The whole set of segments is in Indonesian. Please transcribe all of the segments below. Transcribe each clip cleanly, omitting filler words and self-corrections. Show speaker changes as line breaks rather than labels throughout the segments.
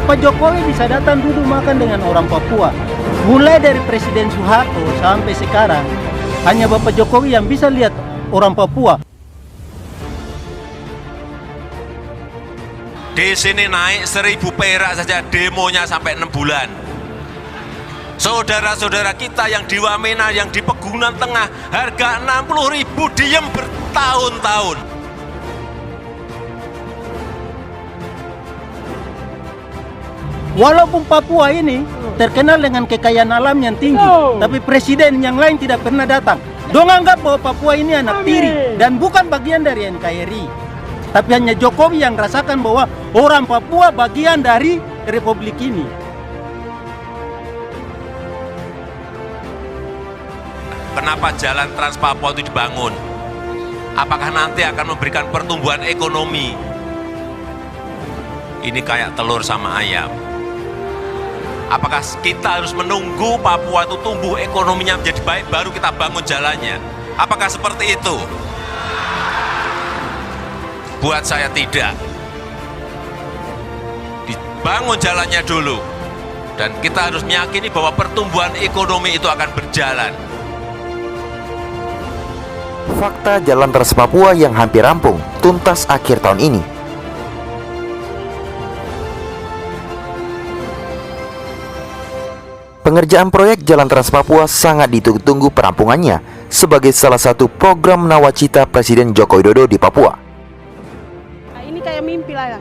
Bapak Jokowi bisa datang duduk makan dengan orang Papua. Mulai dari Presiden Soeharto sampai sekarang, hanya Bapak Jokowi yang bisa lihat orang Papua.
Di sini naik 1.000 perak saja demonya sampai 6 bulan. Saudara-saudara kita yang di Wamena, yang di Pegunungan Tengah, harga 60.000 diem bertahun-tahun.
Walaupun Papua ini terkenal dengan kekayaan alam yang tinggi, tapi presiden yang lain tidak pernah datang. Dong anggap bahwa Papua ini anak tiri dan bukan bagian dari NKRI. Tapi hanya Jokowi yang rasakan bahwa orang Papua bagian dari Republik ini.
Kenapa jalan Trans Papua itu dibangun? Apakah nanti akan memberikan pertumbuhan ekonomi? Ini kayak telur sama ayam. Apakah kita harus menunggu Papua itu tumbuh ekonominya menjadi baik baru kita bangun jalannya? Apakah seperti itu? Buat saya tidak. Dibangun jalannya dulu. Dan kita harus meyakini bahwa pertumbuhan ekonomi itu akan berjalan.
Fakta jalan Trans Papua yang hampir rampung, tuntas akhir tahun ini. Pengerjaan proyek Jalan Trans Papua sangat ditunggu-tunggu perampungannya sebagai salah satu program nawacita Presiden Joko Widodo di Papua.
Ini kayak mimpi lah ya.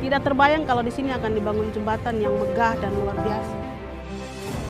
Tidak terbayang kalau di sini akan dibangun jembatan yang megah dan luar biasa.